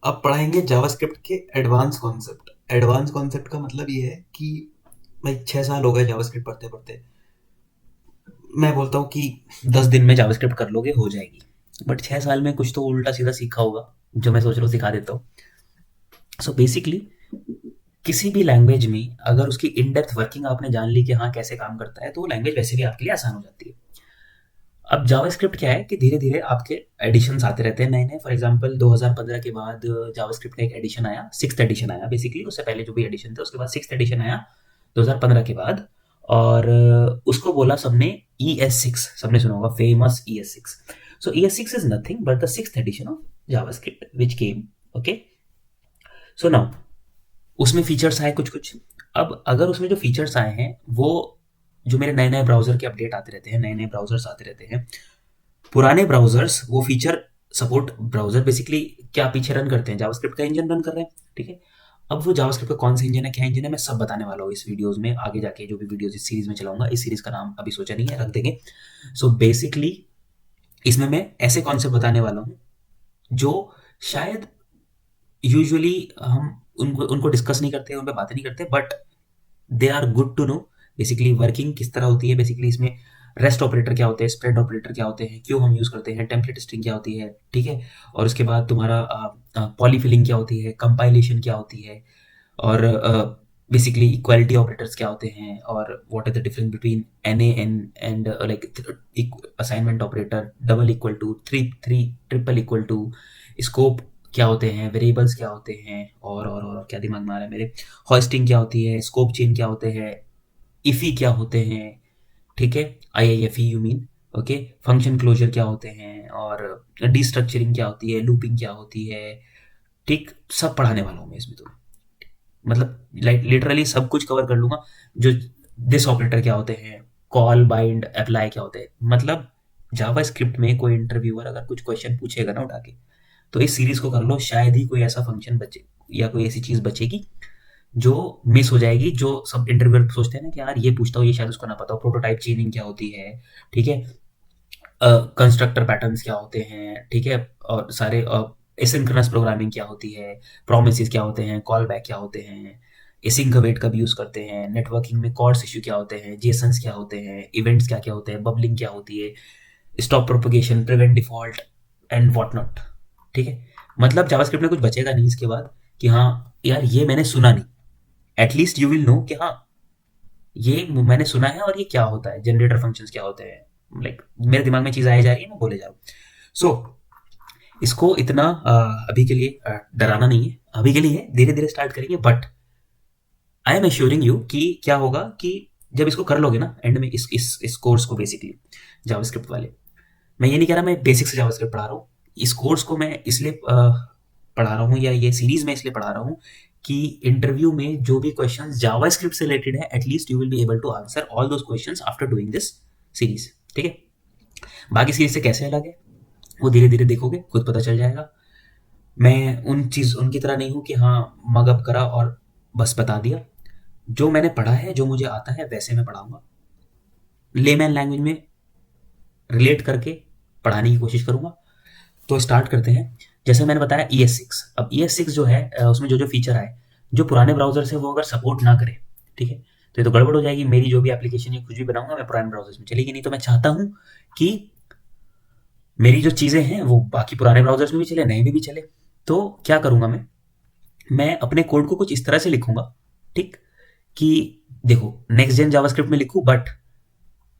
अब पढ़ाएंगे जावास्क्रिप्ट के एडवांस कॉन्सेप्ट। एडवांस कॉन्सेप्ट का मतलब ये है कि भाई 6 साल हो गए जावास्क्रिप्ट पढ़ते पढ़ते। मैं बोलता हूँ कि 10 दिन में जावास्क्रिप्ट कर लोगे, हो जाएगी। बट 6 साल में कुछ तो उल्टा सीधा सीखा होगा, जो मैं सोच रहा हूँ सिखा देता हूँ। सो बेसिकली किसी भी लैंग्वेज में अगर उसकी इन डेप्थ वर्किंग आपने जान ली कि हाँ कैसे काम करता है, तो वो लैंग्वेज वैसे भी आपके लिए आसान हो जाती है। अब जावास्क्रिप्ट क्या है कि धीरे धीरे आपके एडिशंस आते रहते हैं नए नए। फॉर एग्जांपल 2015 के बाद जावास्क्रिप्ट का एक एडिशन आया, सिक्स्थ एडिशन आया बेसिकली। उससे पहले जो भी एडिशन थे उसके बाद सिक्स्थ एडिशन आया 2015 के बाद। और उसको बोला सबने ES6। सबने सुना होगा famous ES6। So ES6 is nothing but the sixth addition of JavaScript which came. Okay, so now उसमें फीचर्स आए कुछ कुछ। अब अगर उसमें जो फीचर्स आए हैं वो, जो मेरे नए नए ब्राउजर के अपडेट आते रहते हैं, नए नए ब्राउजर्स आते रहते हैं, पुराने ब्राउजर्स वो फीचर सपोर्ट, ब्राउजर बेसिकली क्या पीछे रन करते हैं, जावास्क्रिप्ट का इंजन रन कर रहे हैं। ठीक है, अब वो जावास्क्रिप्ट का कौन सा इंजन है, क्या इंजन है, मैं सब बताने वाला हूँ इस वीडियोस में। आगे जाके जो भी वीडियोस इस सीरीज में चलाऊंगा, इस सीरीज का नाम अभी सोचा नहीं है, रख देंगे। सो बेसिकली इसमें मैं ऐसे कॉन्सेप्ट बताने वाला हूँ जो शायद यूजुअली हम उनको उनको डिस्कस नहीं करते, उन पर बातें नहीं करते, but they are good to know. Basically working किस तरह होती है, बेसिकली इसमें रेस्ट ऑपरेटर क्या होते हैं, स्प्रेड ऑपरेटर क्या होते हैं, क्यों हम यूज़ करते हैं, टेम्पलेट स्ट्रिंग क्या होती है। ठीक है, और उसके बाद तुम्हारा पॉलीफिलिंग क्या होती है, कंपाइलेशन क्या होती है, और बेसिकली इक्वालिटी ऑपरेटर्स क्या होते हैं, और what is the difference between NaN and like assignment operator, double equal to, three three triple equal to, scope क्या होते हैं, वेरिएबल्स क्या होते हैं, और क्या दिमाग में आ रहा है मेरे, हॉस्टिंग क्या होती है, स्कोप चेन क्या होते हैं, इफी क्या होते हैं। ठीक है, IIFE you mean. Okay, function closure क्या होते हैं, और डिस्ट्रक्चरिंग क्या होती है, लूपिंग क्या होती है। ठीक, सब पढ़ाने वाला हूँ मैं इसमें तो। मतलब लिटरली सब कुछ कवर कर लूंगा। जो दिस ऑपरेटर क्या होते हैं, कॉल बाइंड अप्लाई क्या होते हैं, मतलब जावा स्क्रिप्ट में कोई इंटरव्यूअर अगर कुछ क्वेश्चन पूछेगा ना उठा के, तो इस सीरीज को कर लो, शायद ही कोई ऐसा फंक्शन बचे या कोई ऐसी चीज बचेगी जो मिस हो जाएगी। जो सब इंटरव्यूअर सोचते हैं ना कि यार ये पूछता हूँ, ये शायद उसको ना पता हो, प्रोटोटाइप चेनिंग क्या होती है। ठीक है, कंस्ट्रक्टर पैटर्न्स क्या होते हैं। ठीक है, और सारे एसिंक्रोनस प्रोग्रामिंग क्या होती है, प्रोमिसेस क्या होते हैं, कॉल बैक क्या होते हैं, एसिंक अवेट कब यूज़ करते हैं, नेटवर्किंग में कॉर्ड्स इशू क्या होते हैं, जेसन्स क्या होते हैं, इवेंट्स क्या क्या होते हैं, बबलिंग क्या होती है, stop propagation, prevent default and what not. ठीक है, मतलब जावास्क्रिप्ट में कुछ बचेगा नहीं इसके बाद कि हाँ यार ये मैंने सुना नहीं। एटलीस्ट यू विल नो कि हाँ ये मैंने सुना है और ये क्या होता है, जनरेटर फंक्शंस क्या होते हैं। लाइक मेरे दिमाग में चीज़ आई जा रही है, मैं बोले जा रहा हूँ। सो इसको इतना अभी के लिए डराना नहीं है, अभी के लिए धीरे धीरे स्टार्ट करेंगे। But I am assuring you कि क्या होगा कि जब इसको कर लोगे ना एंड में, इस कोर्स को बेसिकली जावास्क्रिप्ट वाले, मैं ये नहीं कह रहा मैं बेसिक से जावास्क्रिप्ट पढ़ा रहा हूँ। इस कोर्स को मैं इसलिए पढ़ा रहा हूँ, या ये सीरीज में इसलिए पढ़ा रहा हूँ कि इंटरव्यू में जो भी क्वेश्चंस जावास्क्रिप्ट से रिलेटेड है, at least you will be able to answer all those questions after doing this series. ठीक है, बाकी सीरीज से कैसे अलग है वो धीरे धीरे देखोगे, खुद पता चल जाएगा। मैं उनकी तरह नहीं हूँ कि हाँ मग अप करा और बस बता दिया। जो मैंने पढ़ा है, जो मुझे आता है वैसे मैं पढ़ाऊंगा, लेमैन लैंग्वेज में रिलेट करके पढ़ाने की कोशिश करूंगा। तो स्टार्ट करते हैं। जैसे मैंने बताया ES6। अब ES6 जो है उसमें जो जो फीचर आए, जो पुराने ब्राउजर से वो अगर सपोर्ट ना करे, ठीक है, तो ये तो गड़बड़ हो जाएगी। मेरी जो भी एप्लीकेशन या कुछ भी बनाऊंगा मैं पुराने ब्राउजर में चलेगी नहीं। तो मैं चाहता हूँ कि मेरी जो चीज़ें हैं वो बाकी पुराने ब्राउजर्स में भी चले, नए में भी चले। तो क्या करूँगा मैं अपने कोड को कुछ इस तरह से लिखूंगा, ठीक, कि देखो नेक्स्ट जेन जावास्क्रिप्ट में लिखूं, बट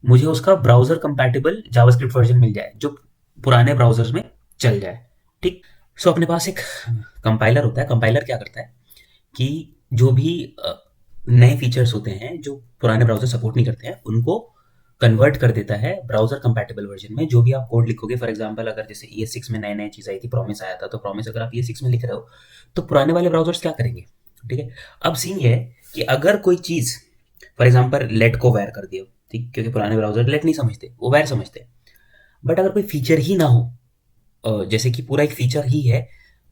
मुझे उसका ब्राउजर कंपैटिबल जावास्क्रिप्ट वर्जन मिल जाए जो पुराने ब्राउजर्स में चल जाए। ठीक, सो अपने पास एक कंपाइलर होता है। कंपाइलर क्या करता है कि जो भी नए फीचर्स होते हैं जो पुराने ब्राउजर सपोर्ट नहीं करते हैं, उनको कन्वर्ट कर देता है ब्राउजर कंपैटिबल वर्जन में। जो भी आप कोड लिखोगे, फॉर एग्जांपल अगर जैसे ES6 में नए नए चीज़ आई थी, प्रॉमिस आया था, तो प्रॉमिस अगर आप ES6 में लिख रहे हो तो पुराने वाले ब्राउजर्स क्या करेंगे। ठीक है, अब सीन ये है कि अगर कोई चीज़, फॉर एग्जांपल लेट को वैर कर दिया, ठीक, क्योंकि पुराने ब्राउजर लेट नहीं समझते, वो वैर समझते हैं। बट अगर कोई फीचर ही ना हो, जैसे कि पूरा एक फीचर ही है,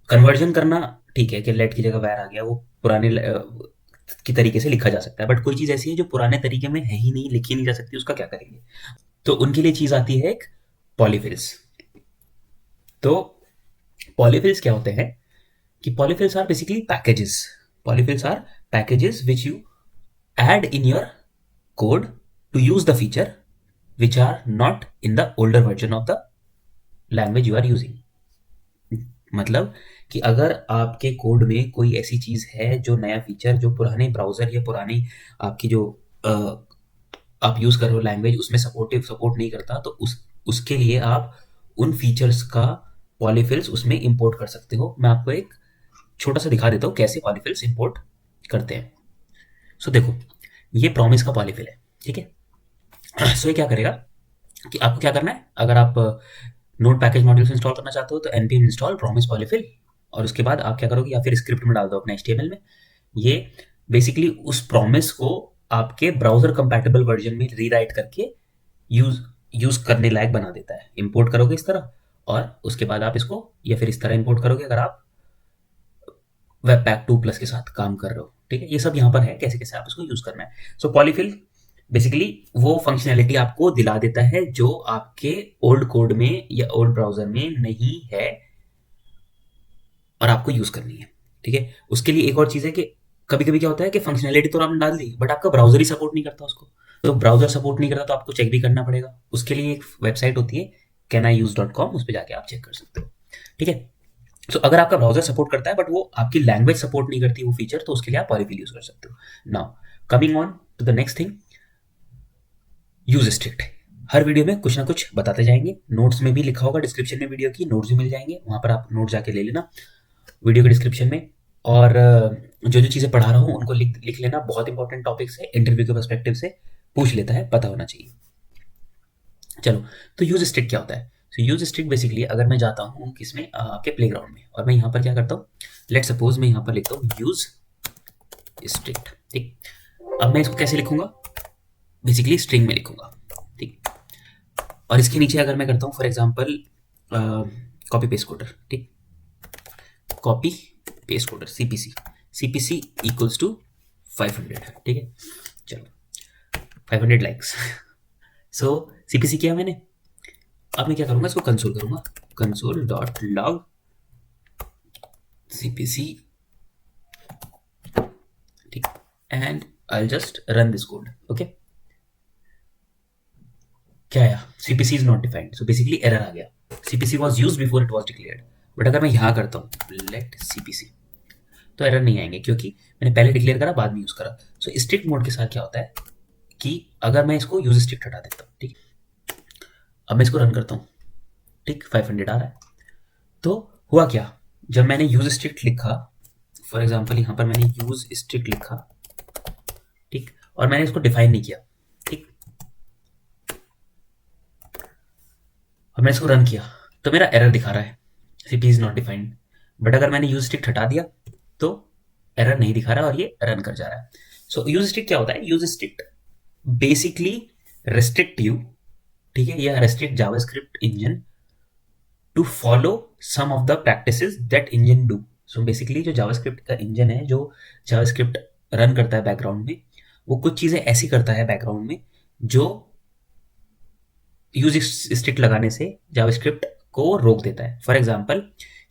कन्वर्जन करना ठीक है कि लेट की जगह वैर आ गया, वो पुराने की तरीके से लिखा जा सकता है। बट कोई चीज़ ऐसी है जो पुराने तरीके में है ही नहीं, लिखी नहीं जा सकती, उसका क्या करेंगे। तो उनके लिए चीज़ आती है एक पॉलीफिल्स। तो पॉलीफिल्स क्या होते हैं कि polyfills are basically packages. Polyfills are packages which you add in your code to use the feature which are not in the older version of the language you are using. मतलब कि अगर आपके कोड में कोई ऐसी चीज है जो नया फीचर जो पुराने ब्राउजर या पुरानी आपकी जो आप यूज कर रहे हो लैंग्वेज उसमें सपोर्ट नहीं करता, तो उसके लिए आप उन फीचर्स का पॉलीफिल्स उसमें इंपोर्ट कर सकते हो. मैं आपको एक छोटा सा दिखा देता हूँ कैसे पॉलीफिल्स इंपोर्ट करते हैं. सो देखो, ये प्रॉमिस का पॉलीफिल है, ठीक है. सो ये क्या करेगा कि आपको क्या करना है, अगर आप नोड पैकेज मॉड्यूल्स इंस्टॉल करना चाहते हो तो npm इंस्टॉल प्रॉमिस पॉलीफिल, और उसके बाद आप क्या करोगे, या फिर स्क्रिप्ट में डाल दो अपने HTML में. ये बेसिकली उस प्रॉमिस को आपके ब्राउजर कंपैटिबल वर्जन में रीराइट करके यूज करने लायक बना देता है. इंपोर्ट करोगे इस तरह, और उसके बाद आप इसको या फिर इस तरह इंपोर्ट करोगे अगर आप वेबपैक 2 प्लस के साथ काम कर रहे हो, ठीक है. ये सब यहाँ पर है कैसे कैसे आप इसको यूज करना है. सो पॉलीफिल बेसिकली वो फंक्शनैलिटी आपको दिला देता है जो आपके ओल्ड कोड में या ओल्ड ब्राउजर में नहीं है और आपको यूज करनी है, ठीक है. उसके लिए एक और चीज है कि कभी कभी क्या होता है कि फंक्शनैलिटी तो आपने डाल दी बट आपका ब्राउजर ही सपोर्ट नहीं करता उसको. तो ब्राउजर सपोर्ट नहीं करता तो आपको चेक भी करना पड़ेगा. उसके लिए एक वेबसाइट होती है caniuse.com, उस पर जाके आप चेक कर सकते हो, ठीक है. सो अगर आपका ब्राउजर सपोर्ट करता है बट वो आपकी लैंग्वेज सपोर्ट नहीं करती वो फीचर, तो उसके लिए आप पॉलीफिल यूज कर सकते हो. Now coming on to the next thing, use strict. हर वीडियो में कुछ ना कुछ बताते जाएंगे. नोट्स में भी लिखा होगा, डिस्क्रिप्शन में वीडियो की नोट्स भी मिल जाएंगे, वहां पर आप नोट जाके ले लेना वीडियो के डिस्क्रिप्शन में. और जो जो चीज़ें पढ़ा रहा हूँ उनको लिख लेना. बहुत इंपॉर्टेंट टॉपिक्स है, इंटरव्यू के पर्सपेक्टिव से पूछ लेता है, पता होना चाहिए. चलो, तो यूज स्ट्रिक्ट क्या होता है. तो यूज स्ट्रिक्ट बेसिकली अगर मैं जाता हूँ किसमें, आपके प्लेग्राउंड में, और मैं यहाँ पर क्या करता हूँ, लेट सपोज मैं यहाँ पर लिखता हूँ यूज स्ट्रिक्ट, ठीक. अब मैं इसको कैसे लिखूंगा, बेसिकली स्ट्रिंग में लिखूंगा, ठीक. और इसके नीचे अगर मैं करता हूँ for example copy paste coder, ठीक, copy paste coder CPC equals to 500, ठीक है. चलो 500 लाइक्स. सो CPC किया मैंने. अब मैं क्या करूंगा, इसको कंसोल करूंगा, console.log CPC, ठीक, and I just run this code. Okay, क्या आया, CPC is not defined. So basically error आ गया. CPC was use before it was declared. But अगर मैं यहाँ करता हूँ लेट CPC, तो एरर नहीं आएंगे क्योंकि मैंने पहले डिक्लेयर करा बाद में यूज करा. सो स्ट्रिक्ट मोड के साथ क्या होता है कि अगर मैं इसको यूज स्ट्रिक्ट हटा देता हूँ, ठीक, अब मैं इसको रन करता हूँ, ठीक, 500 आ रहा है. तो हुआ क्या, जब मैंने यूज स्ट्रिक्ट लिखा, फॉर एग्जाम्पल यहाँ पर मैंने यूज स्ट्रिक्ट लिखा, ठीक, और मैंने इसको डिफाइन नहीं किया, ठीक, और मैंने इसको रन किया, तो मेरा एरर दिखा रहा है CPC is not defined. But अगर मैंने यूज स्ट्रिक्ट हटा दिया तो एरर नहीं दिखा रहा और ये रन कर जा रहा है. सो यूज स्ट्रिक्ट क्या होता है, use strict basically restrict you, ठीक है, या restrict JavaScript engine to follow some of the practices that engine do. So basically जो जावास्क्रिप्ट का इंजन है, जो जावास्क्रिप्ट रन करता है बैकग्राउंड में, वो कुछ चीजें ऐसी करता है बैकग्राउंड में जो यूज स्ट्रिक्ट लगाने से जावास्क्रिप्ट को रोक देता है. फॉर एग्जाम्पल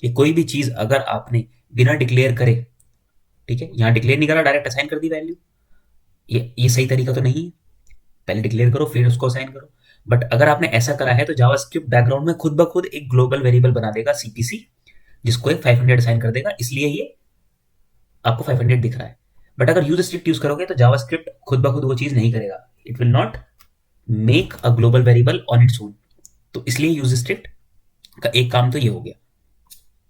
कि कोई भी चीज अगर आपने बिना डिक्लेयर करे, ठीक है, यहाँ डिक्लेयर नहीं करा, डायरेक्ट असाइन कर दी वैल्यू, ये सही तरीका तो नहीं है. पहले डिक्लेयर करो फिर उसको असाइन करो. बट अगर आपने ऐसा करा है तो जावास्क्रिप्ट बैकग्राउंड में खुद ब खुद एक ग्लोबल वेरिएबल बना देगा CPC, जिसको एक 500 असाइन कर देगा, इसलिए ये आपको 500 दिख रहा है. बट अगर यूज स्ट्रिक्ट यूज करोगे तो जावास्क्रिप्ट खुद ब खुद वो चीज नहीं करेगा. It will not make a global variable on its own. तो इसलिए यूज स्ट्रिक्ट का एक काम तो ये हो गया.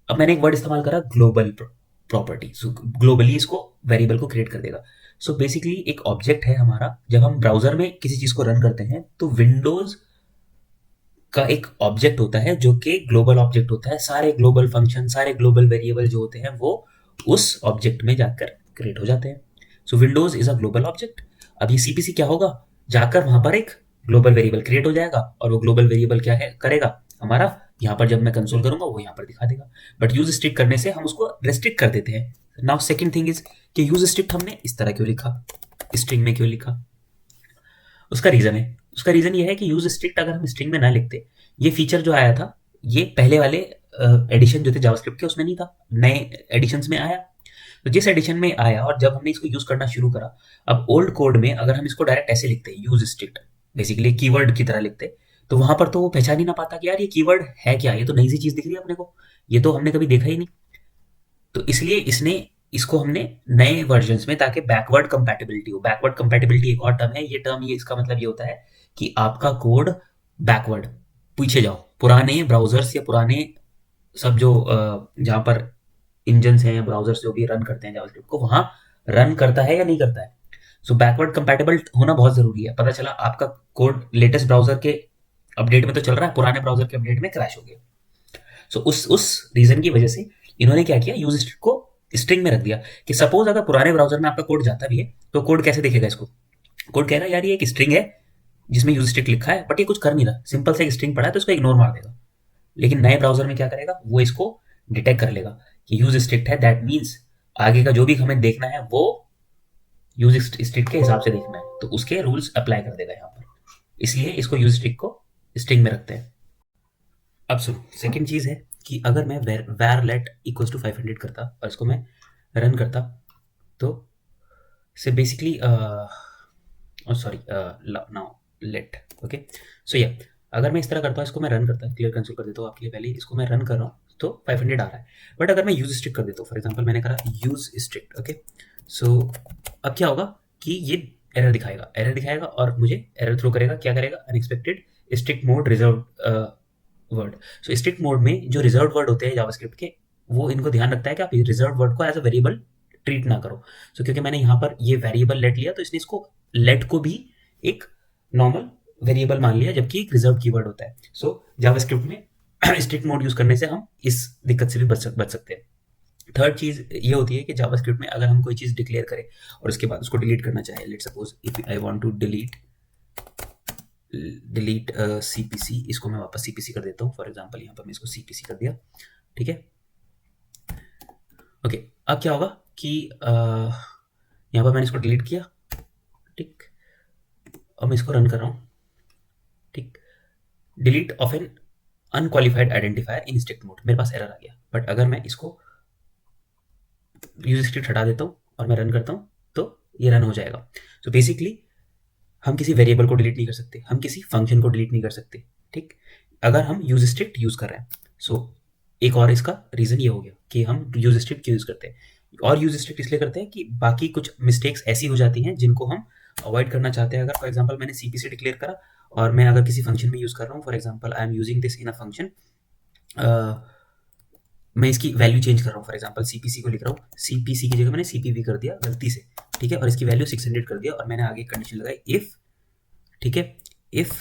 अब मैंने एक वर्ड इस्तेमाल करा, ग्लोबल प्रॉपर्टी. ग्लोबली इसको वेरिएबल को क्रिएट कर देगा. सो बेसिकली एक ऑब्जेक्ट है हमारा. जब हम ब्राउजर में किसी चीज को रन करते हैं तो विंडोज का एक ऑब्जेक्ट होता है जो कि ग्लोबल ऑब्जेक्ट होता है. सारे ग्लोबल फंक्शन, सारे ग्लोबल वेरिएबल जो होते हैं वो उस ऑब्जेक्ट में जाकर क्रिएट हो जाते हैं. So windows is a global object. अब ये CPC क्या होगा, जाकर वहां पर एक ग्लोबल वेरिएबल क्रिएट हो जाएगा, और वो ग्लोबल वेरिएबल क्या है करेगा हमारा, यहाँ पर जब मैं कंसोल करूंगा वो यहाँ पर दिखा देगा. बट यूज स्ट्रिक्ट करने से हम उसको रेस्ट्रिक्ट कर देते हैं. नाउ सेकंड थिंग इज कि यूज स्ट्रिक्ट हमने इस तरह क्यों लिखा, स्ट्रिंग में क्यों लिखा. उसका रीजन ये है कि यूज स्ट्रिक्ट अगर हम स्ट्रिंग में ना लिखते, ये फीचर जो आया था ये पहले वाले एडिशन जो थे जावास्क्रिप्ट के उसमें नहीं था, नए एडिशंस में आया। तो जिस एडिशन में आया और जब हमने इसको यूज करना शुरू करा, अब ओल्ड कोड में अगर हम इसको डायरेक्ट ऐसे लिखते यूज स्ट्रिक्ट, बेसिकली कीवर्ड की तरह लिखते, तो वहां पर तो वो पहचान ही ना पाता कि यार ये कीवर्ड है क्या, ये तो नई सी चीज दिख रही है अपने को, ये तो हमने कभी देखा ही नहीं। तो इसलिए इसने इसको हमने नए वर्जन्स में, ताकि बैकवर्ड कंपैटिबिलिटी हो। बैकवर्ड कंपैटिबिलिटी एक और टर्म है, ये टर्म ये इसका मतलब ये होता है कि आपका कोड बैकवर्ड, पीछे जाओ, पुराने ब्राउजर्स या पुराने सब जो जहाँ पर इंजन्स हैं या ब्राउजर्स जो भी रन करते हैं जावास्क्रिप्ट को, वहां रन करता है या नहीं करता है। सो बैकवर्ड कंपैटिबल होना बहुत जरूरी है। पता चला आपका कोड लेटेस्ट ब्राउजर के अपडेट में तो चल रहा है, पुराने ब्राउजर के अपडेट में क्रैश हो गया। सो उस रीजन की वजह से इन्होंने क्या किया, यूज स्ट्रिंग को स्ट्रिंग में रख दिया कि सपोज अगर पुराने ब्राउजर में आपका कोड जाता भी है तो कोड कैसे देखेगा इसको। कोड कह रहा है यार ये एक स्ट्रिंग है जिसमें यूज स्ट्रिंग लिखा है, बट ये कुछ कर नहीं रहा, सिंपल से एक स्ट्रिंग पड़ा है तो इसको इग्नोर मार देगा। लेकिन नए ब्राउजर में क्या करेगा, वो इसको डिटेक्ट कर लेगा कि यूज स्ट्रिक्ट है, दैट मीन्स आगे का जो भी हमें देखना है वो यूज स्ट्रिक्ट के हिसाब से देखना है, तो उसके रूल्स अप्लाई कर देगा यहाँ पर। इसलिए इसको यूज स्ट्रिक्ट को स्ट्रिंग में रखते हैं। अब सुनो, सेकंड चीज है कि अगर मैं var let इक्वल्स टू 500 करता और इसको मैं रन करता, तो से basically sorry now let, okay. So या अगर मैं इस तरह करता हूँ, इसको मैं रन करता, क्लियर कंसोल कर देता हूँ आपके लिए, पहले इसको मैं रन कर रहा हूँ तो 500 आ रहा है। बट अगर मैं यूज स्ट्रिक्ट कर देता हूँ, फॉर एग्जाम्पल मैंने करा यूज स्ट्रिक्ट, ओके। सो अब क्या होगा कि ये एरर दिखाएगा और मुझे एरर थ्रो करेगा। क्या करेगा, unexpected strict mode reserve word. So strict mode में जो रिजर्व वर्ड होते हैं जावास्क्रिप्ट के, वो इनको ध्यान रखता है कि आप रिजर्व वर्ड को एज अ वेरिएबल ट्रीट ना करो। सो क्योंकि मैंने यहाँ पर ये वेरिएबल लेट लिया, तो इसने इसको लेट को भी एक नॉर्मल वेरिएबल मान लिया, जबकि एक रिजर्व कीवर्ड होता है। सो जावास्क्रिप्ट में स्ट्रिक्ट मोड यूज करने से हम इस दिक्कत से भी बच सकते हैं। थर्ड चीज ये होती है कि जावास्क्रिप्ट में अगर हम कोई चीज डिक्लेयर करें और उसके बाद उसको डिलीट करना चाहे, let suppose if I want to delete CPC, इसको मैं वापस सीपीसी कर देता हूँ, फॉर एग्जांपल यहाँ पर मैं इसको सीपीसी कर दिया, ठीक है, ओके। अब क्या होगा कि यहाँ पर मैंने इसको डिलीट किया, ठीक। अब मैं इसको रन कर रहा हूँ, ठीक। Delete of an unqualified identifier in strict mode, मेरे पास एरर आ गया। बट अगर मैं इसको यूज स्ट्रिक्ट हटा देता हूँ और मैं रन करता हूँ तो ये रन हो जाएगा। सो बेसिकली हम किसी वेरिएबल को डिलीट नहीं कर सकते, हम किसी फंक्शन को डिलीट नहीं कर सकते, ठीक, अगर हम यूज स्ट्रिक्ट यूज कर रहे हैं। सो एक और इसका रीजन ये हो गया कि हम यूज स्ट्रिक्ट क्यों यूज करते हैं, और यूज स्ट्रिक्ट इसलिए करते हैं कि बाकी कुछ मिस्टेक्स ऐसी हो जाती हैं जिनको हम अवॉइड करना चाहते हैं। अगर फॉर एग्जाम्पल मैंने सीपीसी डिक्लेयर करा और मैं अगर किसी फंक्शन में यूज कर रहा हूँ, for example I am using this in a function, मैं इसकी वैल्यू चेंज कर रहा हूँ, फॉर एग्जाम्पल सीपीसी को लिख रहा हूँ, सीपीसी की जगह मैंने सीपीवी कर दिया गलती से, ठीक है, और इसकी वैल्यू 600 कर दिया, और मैंने आगे कंडीशन लगाई इफ, ठीक है, if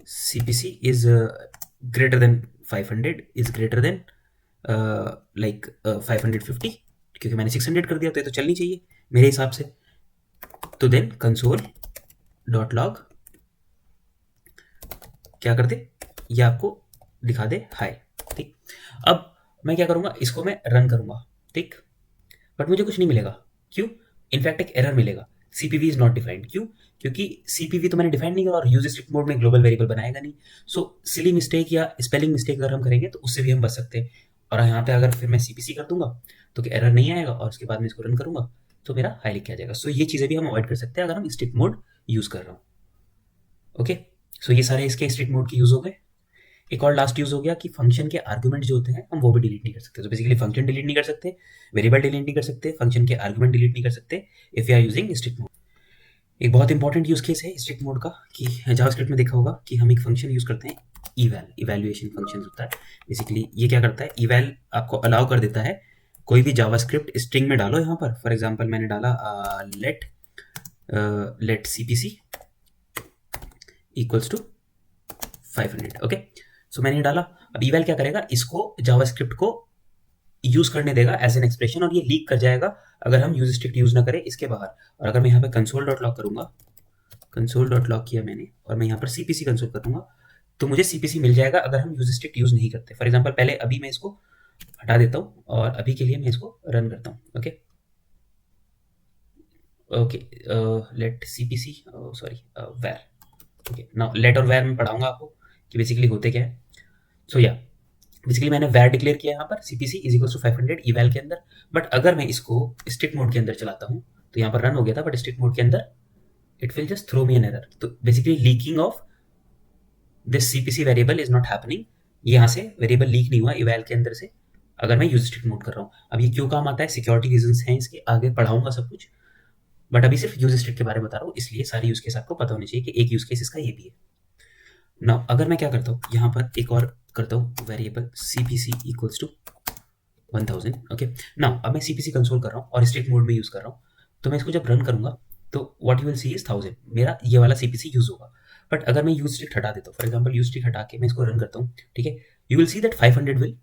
CPC is greater than 500 is greater than like 550, क्योंकि मैंने 600 कर दिया तो ये तो चलनी चाहिए मेरे हिसाब से। तो देन कंसोल डॉट लॉग क्या कर दे, ये आपको दिखा दे हाय, ठीक। अब मैं क्या करूंगा, इसको मैं रन करूंगा, ठीक, बट मुझे कुछ नहीं मिलेगा। क्यों? इनफैक्ट एक एरर मिलेगा, सीपीवी इज नॉट डिफाइंड। क्यों? क्योंकि सीपीवी तो मैंने डिफाइन नहीं करा और यूज स्ट्रिक्ट मोड में ग्लोबल वेरिएबल बनाएगा नहीं। सो सिली मिस्टेक या स्पेलिंग मिस्टेक अगर हम करेंगे तो उससे भी हम बच सकते हैं। और यहाँ पे अगर फिर मैं सीपीसी कर दूंगा तो एरर नहीं आएगा, और उसके बाद मैं इसको रन करूंगा तो मेरा हाई लिख के आ जाएगा। सो ये चीज़ें भी हम अवॉइड कर सकते हैं अगर हम स्ट्रिक्ट मोड यूज कर रहा हूँ, ओके। सो ये सारे इसके स्ट्रिक्ट मोड के यूज हो गए। एक और लास्ट यूज हो गया कि फंक्शन के आर्गुमेंट जो होते हैं हम वो भी डिलीट नहीं कर सकते। तो बेसिकली फंक्शन डिलीट नहीं कर सकते, वेरिएबल डिलीट नहीं कर सकते, फंक्शन के आर्गुमेंट डिलीट नहीं कर सकते if you are using strict mode. एक बहुत इंपॉर्टेंट यूज केस है स्ट्रिक्ट मोड का कि जावास्क्रिप्ट में देखा होगा कि हम एक फंक्शन यूज करते हैं इवैल्यूएशन फंक्शन होता है। बेसिकली ये क्या करता है, इवैल आपको अलाउ कर देता है कोई भी जावास्क्रिप्ट स्ट्रिंग में डालो। यहाँ पर फॉर एग्जांपल मैंने डाला let CPC equals to 500, okay. So मैंने डाला। अब इवैल क्या करेगा, इसको जावास्क्रिप्ट को यूज करने देगा एज एन एक्सप्रेशन, और ये लीक कर जाएगा अगर हम यूज स्ट्रिक्ट यूज ना करें इसके बाहर। और अगर मैं यहाँ पे कंसोल डॉट लॉग करूंगा, कंसोल डॉट लॉग किया मैंने, और मैं यहाँ पर सीपीसी कंसोल करूंगा तो मुझे सीपीसी मिल जाएगा अगर हम यूज स्ट्रिक्ट यूज नहीं करते। फॉर एग्जाम्पल पहले अभी मैं इसको हटा देता हूँ और अभी के लिए मैं इसको रन करता हूँ, okay okay. Let CPC sorry var, okay. Now let और वैर में पढ़ाऊंगा आपको कि बेसिकली होते क्या है। सो या बेसिकली मैंने वैर डिक्लेयर किया यहाँ पर सीपीसी इज इक्वल टू 500 इवैल के अंदर। बट अगर मैं इसको स्ट्रिक्ट मोड के अंदर चलाता हूँ तो यहाँ पर रन हो गया था, बट स्ट्रिक्ट मोड के अंदर it will just throw me an error. तो basically leaking of this CPC variable is not happening. यहाँ से वेरिएबल लीक नहीं हुआ इवैल के अंदर से, अगर मैं यूज स्ट्रिक्ट मोड कर रहा हूँ। अब ये क्यों काम आता है, सिक्योरिटी रीजंस हैं इसके, आगे पढ़ाऊंगा सब कुछ, बट अभी सिर्फ यूज स्ट्रिक्ट के बारे में बता रहा हूँ, इसलिए सारे यूज केस आपको पता होने चाहिए कि एक यूज केस इसका ये भी है। नाउ अगर मैं क्या करता हूँ, यहाँ पर एक और करता हूँ variable cpc equals to 1000। Okay, now अब मैं cpc कंसोल कर रहा हूँ और स्ट्रिक्ट मोड में यूज कर रहा हूँ, तो मैं इसको जब रन करूंगा तो what you will see is 1000, मेरा ये वाला cpc यूज होगा। बट अगर मैं यूज स्ट्रिक्ट हटा देता हूँ, फॉर एग्जाम्पल यूज स्ट्रिक्ट हटा के मैं इसको रन करता हूँ, ठीक है, you will see that 500 will,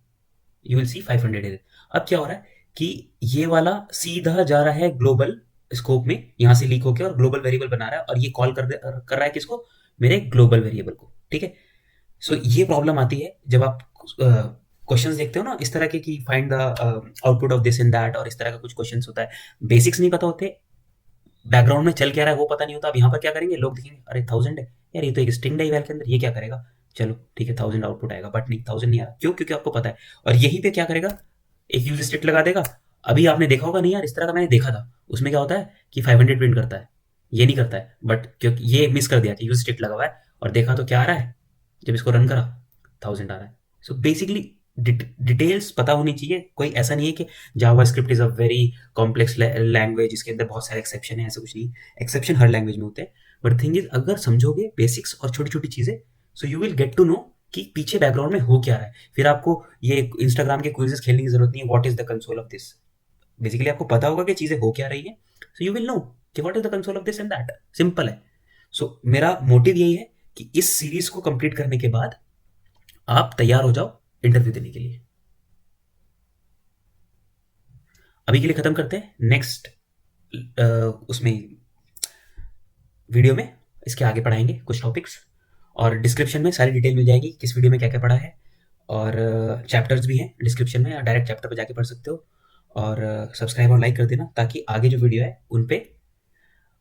you will see 500 error. अब क्या हो रहा है कि ये वाला सीधा जा रहा है ग्लोबल स्कोप में, यहाँ से लीक होकर और ग्लोबल वेरिएबल बना रहा है, और ये कॉल कर रहा है किसको, मेरे ग्लोबल वेरिएबल को, ठीक है। सो ये प्रॉब्लम आती है जब आप क्वेश्चंस देखते हो ना इस तरह के कि find the output of this and that, और इस तरह का कुछ क्वेश्चंस होता है, बेसिक्स नहीं पता होते, बैकग्राउंड में चल क्या रहा है वो पता नहीं होता। अब यहाँ पर क्या करेंगे, लोग देखेंगे अरे 1000 है यार, ये तो एक स्ट्रिंग है के अंदर, ये क्या करेगा, चलो ठीक है 1000 आउटपुट आएगा, बट नहीं 1000 नहीं आ रहा, क्यों, क्योंकि आपको पता है। और यहीं पे क्या करेगा, एक यूज स्ट्रिक्ट लगा देगा। अभी आपने देखा होगा नहीं यार, इस तरह का मैंने देखा था, उसमें क्या होता है कि 500 प्रिंट करता है, ये नहीं करता है, बट क्योंकि ये मिस कर दिया कि यूज स्ट्रिक्ट लगा हुआ है, और देखा तो क्या आ रहा है, जब इसको रन करा 1000 आ रहा है। सो बेसिकली डिटेल्स पता होनी चाहिए। कोई ऐसा नहीं है कि JavaScript is a very complex language, इसके अंदर बहुत सारे एक्सेप्शन है, ऐसा कुछ नहीं। एक्सेप्शन हर लैंग्वेज में होते हैं, बट थिंग इज अगर समझोगे बेसिक्स और छोटी छोटी चीजें, so you will get to know कि पीछे बैकग्राउंड में हो क्या रहा है। फिर आपको ये इंस्टाग्राम के क्विज़ेस खेलने की जरूरत नहीं है, what is the console of this. Basically आपको पता होगा कि चीजें हो क्या रही है, सो यू विल नो कि what is the console of this and that. Simple है। सो मेरा मोटिव यही है कि इस सीरीज को कंप्लीट करने के बाद आप तैयार हो जाओ इंटरव्यू देने के लिए। अभी के लिए खत्म करते हैं, नेक्स्ट उसमें वीडियो में इसके आगे पढ़ाएंगे कुछ टॉपिक्स, और डिस्क्रिप्शन में सारी डिटेल मिल जाएगी किस वीडियो में क्या क्या पढ़ा है, और चैप्टर्स भी हैं डिस्क्रिप्शन में, डायरेक्ट चैप्टर पर जाके पढ़ सकते हो। और सब्सक्राइब और लाइक कर देना ताकि आगे जो वीडियो है उन पे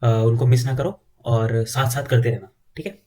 उनको मिस ना करो, और साथ साथ करते रहना, ठीक है।